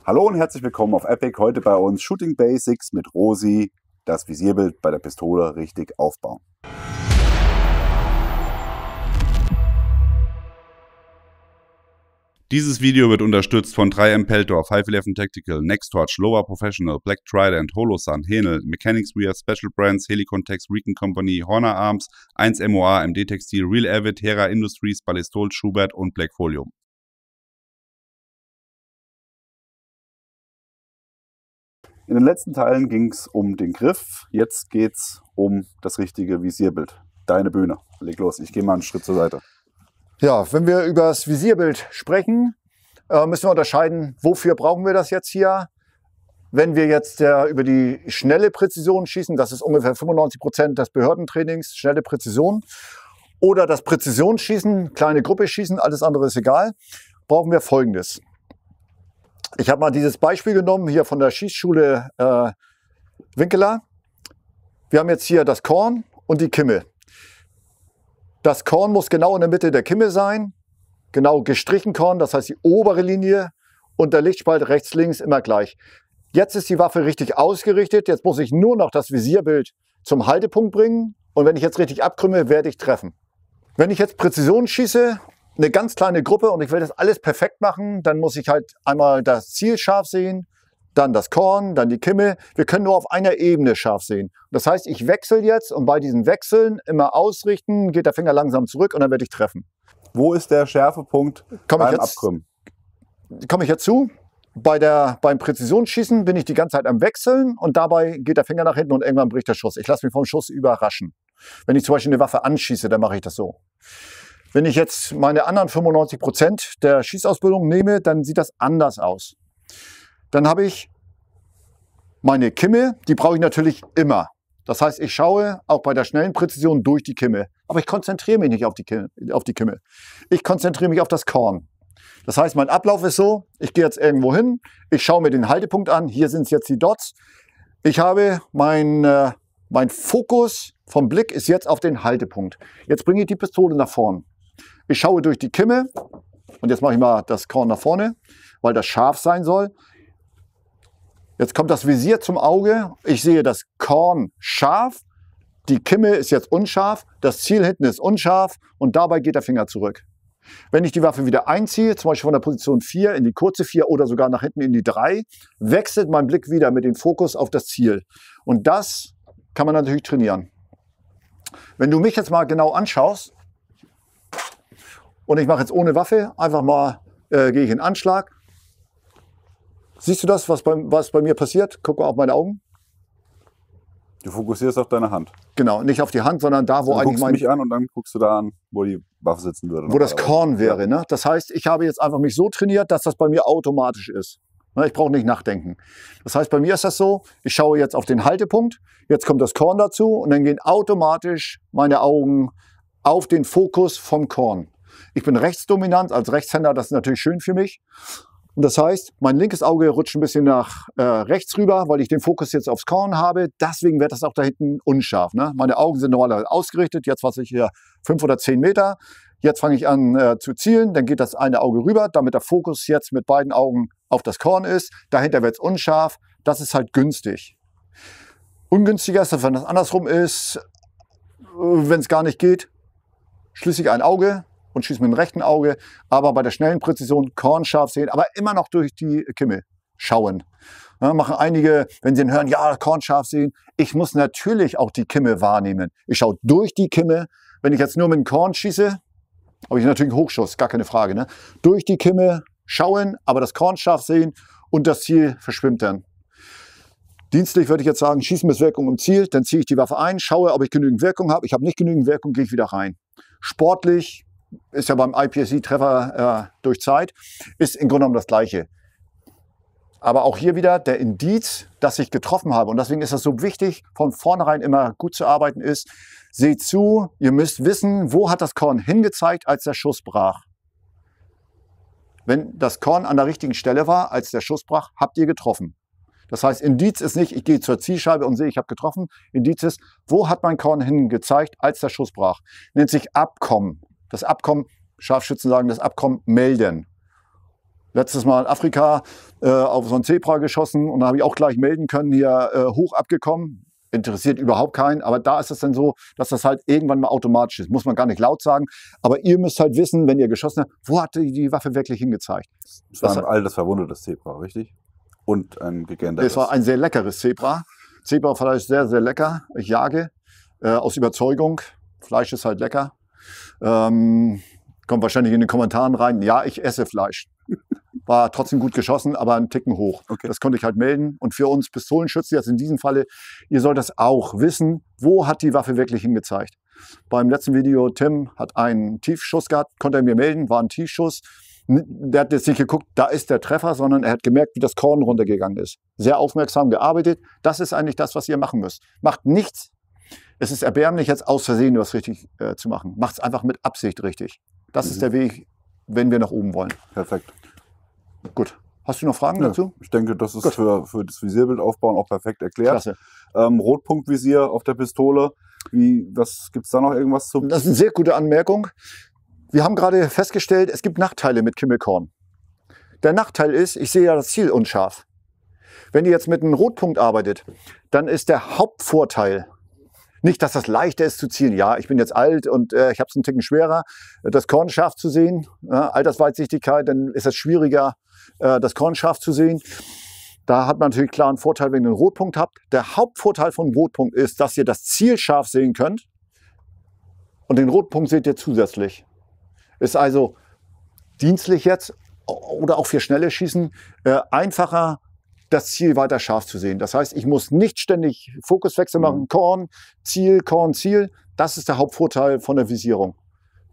Hallo und herzlich willkommen auf Epic. Heute bei uns Shooting Basics mit Rosi. Das Visierbild bei der Pistole richtig aufbauen. Dieses Video wird unterstützt von 3M Peltor, 511 Tactical, Nextorch, Lower Professional, Black Trident, Holosun, Henel, Mechanics Wear, Special Brands, Helicon Tex, Recon Company, Horner Arms, 1 MOA, MD Textil, Real Avid, Hera Industries, Ballistol, Schubert und Black Folium. In den letzten Teilen ging es um den Griff, jetzt geht es um das richtige Visierbild. Deine Bühne. Leg los, ich gehe mal einen Schritt zur Seite. Ja, wenn wir über das Visierbild sprechen, müssen wir unterscheiden, wofür brauchen wir das jetzt hier. Wenn wir jetzt über die schnelle Präzision schießen, das ist ungefähr 95% des Behördentrainings, schnelle Präzision, oder das Präzisionsschießen, kleine Gruppe schießen, alles andere ist egal, brauchen wir Folgendes. Ich habe mal dieses Beispiel genommen, hier von der Schießschule Winkeler. Wir haben jetzt hier das Korn und die Kimme. Das Korn muss genau in der Mitte der Kimme sein, genau gestrichen Korn, das heißt die obere Linie und der Lichtspalt rechts, links immer gleich. Jetzt ist die Waffe richtig ausgerichtet, jetzt muss ich nur noch das Visierbild zum Haltepunkt bringen und wenn ich jetzt richtig abkrümme, werde ich treffen. Wenn ich jetzt Präzision schieße, eine ganz kleine Gruppe und ich will das alles perfekt machen, dann muss ich halt einmal das Ziel scharf sehen, dann das Korn, dann die Kimme. Wir können nur auf einer Ebene scharf sehen. Das heißt, ich wechsle jetzt und bei diesen Wechseln immer ausrichten, geht der Finger langsam zurück und dann werde ich treffen. Wo ist der Schärfepunkt beim Abkrümmen? Komme ich jetzt zu? Beim Präzisionsschießen bin ich die ganze Zeit am Wechseln und dabei geht der Finger nach hinten und irgendwann bricht der Schuss. Ich lasse mich vom Schuss überraschen. Wenn ich zum Beispiel eine Waffe anschieße, dann mache ich das so. Wenn ich jetzt meine anderen 95% der Schießausbildung nehme, dann sieht das anders aus. Dann habe ich meine Kimme, die brauche ich natürlich immer. Das heißt, ich schaue auch bei der schnellen Präzision durch die Kimme. Aber ich konzentriere mich nicht auf die Kimme. Ich konzentriere mich auf das Korn. Das heißt, mein Ablauf ist so, ich gehe jetzt irgendwo hin, ich schaue mir den Haltepunkt an, hier sind es jetzt die Dots. Ich habe mein Fokus vom Blick ist jetzt auf den Haltepunkt. Jetzt bringe ich die Pistole nach vorn. Ich schaue durch die Kimme und jetzt mache ich mal das Korn nach vorne, weil das scharf sein soll. Jetzt kommt das Visier zum Auge. Ich sehe das Korn scharf, die Kimme ist jetzt unscharf, das Ziel hinten ist unscharf und dabei geht der Finger zurück. Wenn ich die Waffe wieder einziehe, zum Beispiel von der Position 4 in die kurze 4 oder sogar nach hinten in die 3, wechselt mein Blick wieder mit dem Fokus auf das Ziel. Und das kann man natürlich trainieren. Wenn du mich jetzt mal genau anschaust, und ich mache jetzt ohne Waffe, einfach mal gehe ich in Anschlag. Siehst du das, was bei mir passiert? Guck mal auf meine Augen. Du fokussierst auf deine Hand. Genau, nicht auf die Hand, sondern da, wo du eigentlich guckst mich an und dann guckst du da an, wo die Waffe sitzen würde. Wo das Korn wäre. Ne? Das heißt, ich habe jetzt einfach mich so trainiert, dass das bei mir automatisch ist. Ich brauche nicht nachdenken. Das heißt, bei mir ist das so, ich schaue jetzt auf den Haltepunkt, jetzt kommt das Korn dazu und dann gehen automatisch meine Augen auf den Fokus vom Korn. Ich bin rechtsdominant als Rechtshänder, das ist natürlich schön für mich. Und das heißt, mein linkes Auge rutscht ein bisschen nach rechts rüber, weil ich den Fokus jetzt aufs Korn habe. Deswegen wird das auch da hinten unscharf. Ne? Meine Augen sind normalerweise ausgerichtet. Jetzt was ich hier 5 oder 10 Meter. Jetzt fange ich an zu zielen. Dann geht das eine Auge rüber, damit der Fokus jetzt mit beiden Augen auf das Korn ist. Dahinter wird es unscharf. Das ist halt günstig. Ungünstiger ist, wenn das andersrum ist, wenn es gar nicht geht, schließe ich ein Auge und schieße mit dem rechten Auge, aber bei der schnellen Präzision kornscharf sehen, aber immer noch durch die Kimme schauen. Ja, machen einige, wenn sie hören, ja, kornscharf sehen. Ich muss natürlich auch die Kimme wahrnehmen. Ich schaue durch die Kimme. Wenn ich jetzt nur mit dem Korn schieße, habe ich natürlich einen Hochschuss, gar keine Frage. Ne? Durch die Kimme schauen, aber das Korn scharf sehen und das Ziel verschwimmt dann. Dienstlich würde ich jetzt sagen, schießen bis Wirkung im Ziel, dann ziehe ich die Waffe ein, schaue, ob ich genügend Wirkung habe. Ich habe nicht genügend Wirkung, gehe ich wieder rein. Sportlich ist ja beim IPSC-Treffer durch Zeit, ist im Grunde genommen das Gleiche. Aber auch hier wieder der Indiz, dass ich getroffen habe. Und deswegen ist es so wichtig, von vornherein immer gut zu arbeiten ist, seht zu, ihr müsst wissen, wo hat das Korn hingezeigt, als der Schuss brach. Wenn das Korn an der richtigen Stelle war, als der Schuss brach, habt ihr getroffen. Das heißt, Indiz ist nicht, ich gehe zur Zielscheibe und sehe, ich habe getroffen. Indiz ist, wo hat mein Korn hingezeigt, als der Schuss brach. Nennt sich Abkommen. Das Abkommen, Scharfschützen sagen, das Abkommen melden. Letztes Mal in Afrika auf so ein Zebra geschossen und da habe ich auch gleich melden können, hier hoch abgekommen. Interessiert überhaupt keinen, aber da ist es dann so, dass das halt irgendwann mal automatisch ist. Muss man gar nicht laut sagen, aber ihr müsst halt wissen, wenn ihr geschossen habt, wo hat die Waffe wirklich hingezeigt. Es war ein altes, verwundetes Zebra, richtig? Und ein gegändertes. Es war ein sehr leckeres Zebra. Zebrafleisch ist sehr, sehr lecker. Ich jage aus Überzeugung. Fleisch ist halt lecker. Kommt wahrscheinlich in den Kommentaren rein. Ja, ich esse Fleisch. War trotzdem gut geschossen, aber einen Ticken hoch. Okay. Das konnte ich halt melden. Und für uns Pistolenschützen jetzt in diesem Falle, ihr sollt das auch wissen, wo hat die Waffe wirklich hingezeigt. Beim letzten Video, Tim hat einen Tiefschuss gehabt, konnte er mir melden, war ein Tiefschuss. Der hat jetzt nicht geguckt, da ist der Treffer, sondern er hat gemerkt, wie das Korn runtergegangen ist. Sehr aufmerksam gearbeitet. Das ist eigentlich das, was ihr machen müsst. Macht nichts. Es ist erbärmlich, jetzt aus Versehen was richtig zu machen. Macht es einfach mit Absicht richtig. Das ist der Weg, wenn wir nach oben wollen. Perfekt. Gut. Hast du noch Fragen dazu? Ich denke, das ist für das Visierbild aufbauen auch perfekt erklärt. Klasse. Rotpunktvisier auf der Pistole. Gibt es da noch irgendwas zu? Das ist eine sehr gute Anmerkung. Wir haben gerade festgestellt, es gibt Nachteile mit Kimmelkorn. Der Nachteil ist, ich sehe ja das Ziel unscharf. Wenn ihr jetzt mit einem Rotpunkt arbeitet, dann ist der Hauptvorteil nicht, dass das leichter ist zu zielen. Ja, ich bin jetzt alt und ich habe es einen Ticken schwerer, das Korn scharf zu sehen. Altersweitsichtigkeit, dann ist es schwieriger, das Korn scharf zu sehen. Da hat man natürlich klar einen Vorteil, wenn ihr einen Rotpunkt habt. Der Hauptvorteil vom Rotpunkt ist, dass ihr das Ziel scharf sehen könnt. Und den Rotpunkt seht ihr zusätzlich. Ist also dienstlich jetzt oder auch für schnelle Schießen einfacher, das Ziel weiter scharf zu sehen. Das heißt, ich muss nicht ständig Fokuswechsel machen. Korn, Ziel, Korn, Ziel. Das ist der Hauptvorteil von der Visierung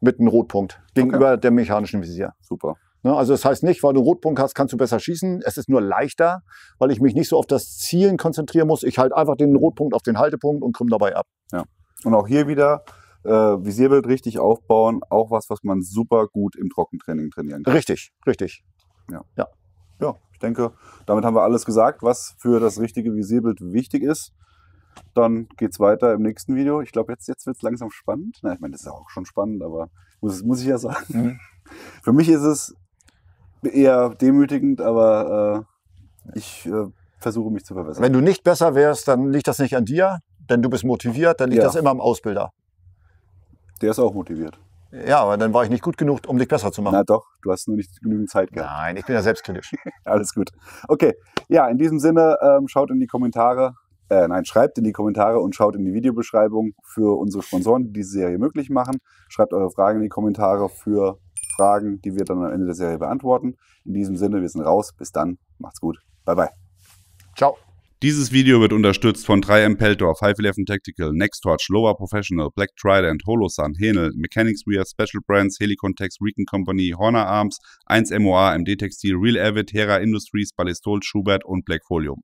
mit einem Rotpunkt gegenüber der mechanischen Visier. Super. Also das heißt nicht, weil du einen Rotpunkt hast, kannst du besser schießen. Es ist nur leichter, weil ich mich nicht so auf das Zielen konzentrieren muss. Ich halte einfach den Rotpunkt auf den Haltepunkt und komme dabei ab. Ja. Und auch hier wieder Visierbild richtig aufbauen. Auch was man super gut im Trockentraining trainieren kann. Richtig, richtig. Ja, ich denke, damit haben wir alles gesagt, was für das richtige Visierbild wichtig ist. Dann geht es weiter im nächsten Video. Ich glaube, jetzt wird es langsam spannend. Na, ich meine, das ist auch schon spannend, aber muss ich ja sagen. Für mich ist es eher demütigend, aber ich versuche mich zu verbessern. Wenn du nicht besser wärst, dann liegt das nicht an dir, denn du bist motiviert, dann liegt das immer am Ausbilder. Der ist auch motiviert. Ja, aber dann war ich nicht gut genug, um dich besser zu machen. Na doch, du hast nur nicht genügend Zeit gehabt. Nein, ich bin ja selbstkritisch. Alles gut. Okay, ja, in diesem Sinne, schaut in die Kommentare, schreibt in die Kommentare und schaut in die Videobeschreibung für unsere Sponsoren, die diese Serie möglich machen. Schreibt eure Fragen in die Kommentare für Fragen, die wir dann am Ende der Serie beantworten. In diesem Sinne, wir sind raus. Bis dann. Macht's gut. Bye, bye. Ciao. Dieses Video wird unterstützt von 3M Peltor, 511 Tactical, Nextorch, Lowa Professional, Black Trident, Holosun, Henel, Mechanics Wear, Special Brands, Helicontex, Recon Company, Horner Arms, 1 MOA, MD Textil, Real Avid, Hera Industries, Ballistol, Schubert und Black Folium.